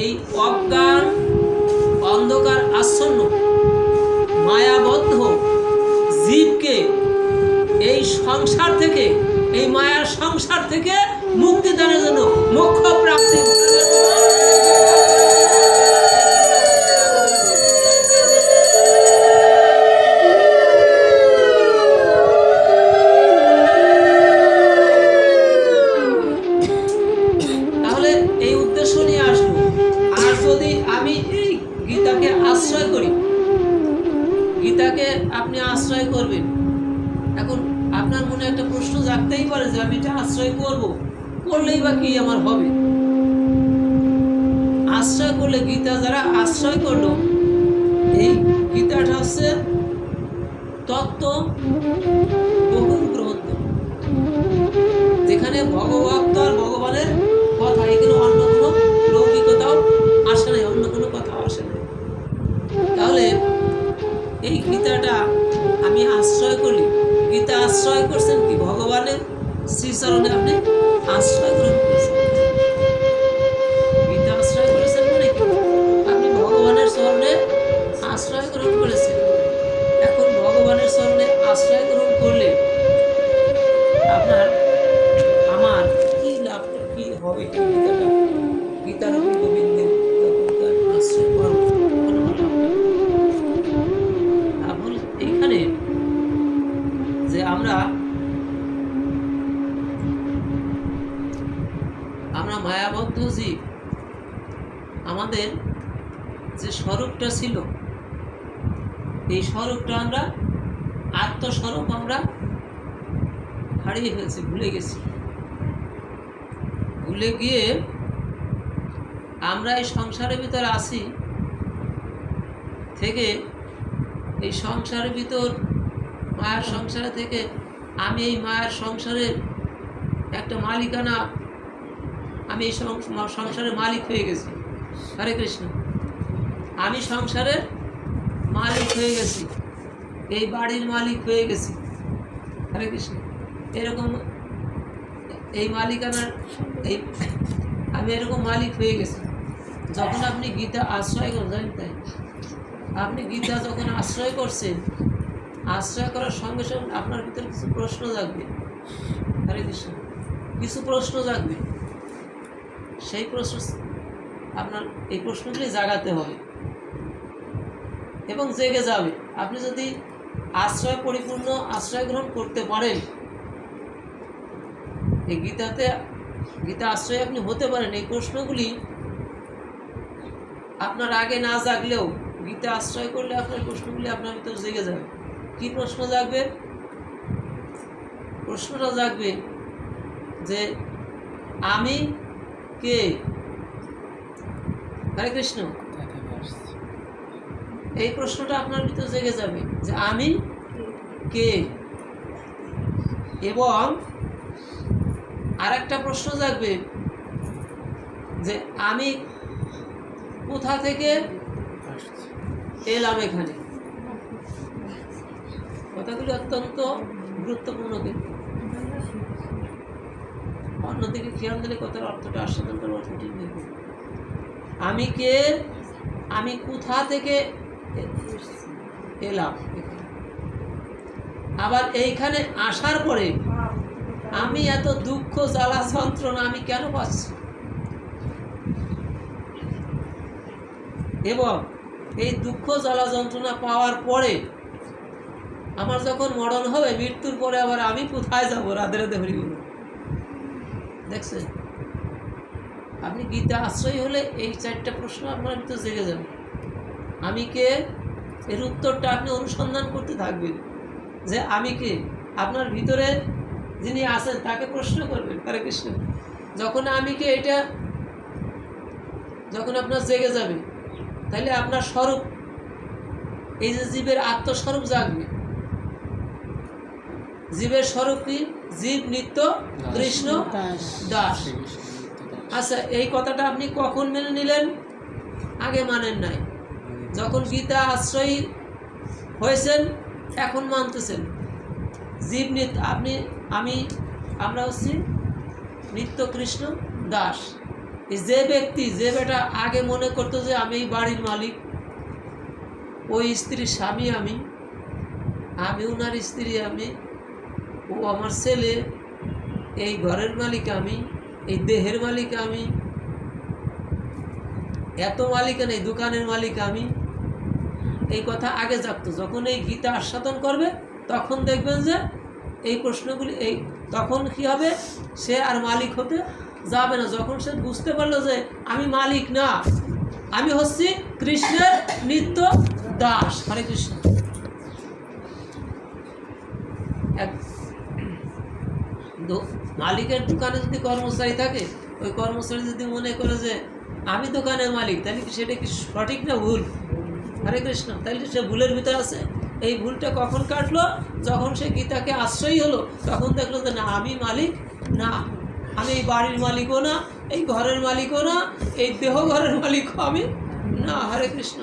এই অজ্ঞান অন্ধকার আচ্ছন্ন মায়াবদ্ধ জীবকে এই সংসার থেকে, এই মায়ার সংসার থেকে মুক্তি দানের জন্য, মোক্ষ প্রাপ্তি তাহলে এই উদ্দেশ্য নিয়ে আসবো। আর যদি আমি এই গীতাকে আশ্রয় করি, গীতাকে আপনি আশ্রয় করবেন, এখন আপনার মনে একটা প্রশ্ন জাগতেই পারে যে আমি এটা আশ্রয় করলেই বা কি আমার হবে? আশ্রয় করলে, গীতা যারা আশ্রয় করলো, এই গীতাটা হচ্ছে তত্ত্ব বহুল গ্রন্থ, যেখানে ভগবত আর ভগবানের কথা, এগুলো অন্য কোনো লৌকিকতাও আসে নাই, অন্য কোনো কথাও আসে নাই। তাহলে এই গীতাটা আমি আশ্রয় করি। গীতা আশ্রয় করছেন কি? ভগবানের শ্রীচরণে আপনি আশ্রয় গ্রহণ করেছেন। গীতা আশ্রয় করেছেন মানে কি? আপনি ভগবানের চরণে আশ্রয় গ্রহণ করেছেন। এখন ভগবানের চরণে আশ্রয় গ্রহণ করলে আপনার আমার কি লাভটা কি হবে? গীতাটা, গীতার গোবিন্দের আশ্রয় করব, এইখানে যে আমরা মায়াবদ্ধ জীব, আমাদের যে স্বরূপটা ছিল, এই স্বরূপটা আমরা আত্মস্বরূপ আমরা হারিয়ে ফেলছি, ভুলে গেছি। ভুলে গিয়ে আমরা এই সংসারের ভিতরে আসি থেকে, এই সংসারের ভিতর মায়ার সংসারে থেকে আমি এই মায়ার সংসারের একটা মালিকানা, আমি এই সংসারের মালিক হয়ে গেছি। হরে কৃষ্ণ। আমি সংসারের মালিক হয়ে গেছি, এই বাড়ির মালিক হয়ে গেছি। হরে কৃষ্ণ। এরকম এই মালিকানার আমি এরকম মালিক হয়ে গেছি। যখন আপনি গীতা আশ্রয় করছেন, তাই আপনি গীতা যখন আশ্রয় করছেন, আশ্রয় করার সঙ্গে সঙ্গে আপনার ভিতরে কিছু প্রশ্ন জাগবে। হরে কৃষ্ণ। কিছু প্রশ্ন জাগবে, সেই প্রশ্ন আপনার এই প্রশ্নগুলি জাগাতে হবে এবং জেগে যাবে। আপনি যদি আশ্রয় পরিপূর্ণ আশ্রয় গ্রহণ করতে পারেন, এই গীতা আশ্রয় আপনি হতে পারেন, এই প্রশ্নগুলি আপনার আগে না জাগলেও গীতা আশ্রয় করলে আপনার প্রশ্নগুলি আপনার ভিতরে জেগে যাবে। কি প্রশ্ন জাগবে? প্রশ্নটা জাগবে যে আমি কে? হরে কৃষ্ণ। এই প্রশ্নটা আপনার ভিতরে জেগে যাবে যে আমি কে। এবং আর একটা প্রশ্ন জাগবে যে আমি কোথা থেকে এলাম এখানে। কথাগুলি অত্যন্ত গুরুত্বপূর্ণ, কিন্তু অন্যদিকে খেয়াল দিলে কথার অর্থটা আস্বাদন করার অর্থ ঠিক নেই। আমি কে, আমি কোথা থেকে এলাম, আবার এইখানে আসার পরে আমি এত দুঃখ জ্বালা যন্ত্রণা আমি কেন পাচ্ছি, এবং এই দুঃখ জ্বালা যন্ত্রণা পাওয়ার পরে আমার যখন মরণ হবে, মৃত্যুর পরে আবার আমি কোথায় যাব? রাধে রাধে হরি বল। দেখছেন, আপনি গীতা আশ্রয় হলে এই চারটা প্রশ্ন আপনার ভিতরে জেগে যাবে। আমি কে, এর উত্তরটা আপনি অনুসন্ধান করতে থাকবেন যে আমি কে। আপনার ভিতরে যিনি আছেন তাকে প্রশ্ন করবেন। হরে কৃষ্ণ। যখন আমি কে এটা যখন আপনার জেগে যাবে, তাহলে আপনার স্বরূপ, এই যে জীবের আত্মস্বরূপ জাগবে। জীবের স্বরূপ কি? জীব নিত্য কৃষ্ণ দাস। আচ্ছা, এই কথাটা আপনি কখন মেনে নিলেন? আগে মানেন নাই। যখন গীতা আশ্রয়ী হয়েছেন এখন মানতেছেন। জীব নিত্য, আমরা হচ্ছি নিত্য কৃষ্ণ দাস। যে ব্যক্তি, যে বেটা আগে মনে করতো যে আমি এই বাড়ির মালিক, ওই স্ত্রীর স্বামী আমি, আমি ওনার স্ত্রী আমি, ও আমার ছেলে, এই ঘরের মালিক আমি, এই দেহের মালিক আমি, এত মালিকানা এই দোকানের মালিক আমি, এই কথা আগে জানতো। যখন এই গীতা আস্বাদন করবে তখন দেখবেন যে এই প্রশ্নগুলি তখন কি হবে, সে আর মালিক হতে যাবে না। যখন সে বুঝতে পারলো যে আমি মালিক না, আমি হচ্ছি কৃষ্ণের নিত্য দাস। হরে কৃষ্ণ। মালিকের দোকানে যদি কর্মচারী থাকে, ওই কর্মচারী যদি মনে করে যে আমি দোকানের মালিক, তাহলে কি সেটা কি সঠিক না ভুল? হরে কৃষ্ণ। তাহলে সে ভুলের ভিতরে আছে। এই ভুলটা কখন কাটলো? যখন সে গীতাকে আশ্রয়ী হলো, তখন দেখলো যে না, আমি মালিক না, আমি এই বাড়ির মালিকও না, এই ঘরের মালিকও না, এই দেহ ঘরের মালিকও আমি না। হরে কৃষ্ণ।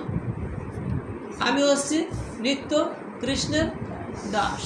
আমি হচ্ছি নিত্য কৃষ্ণের দাস।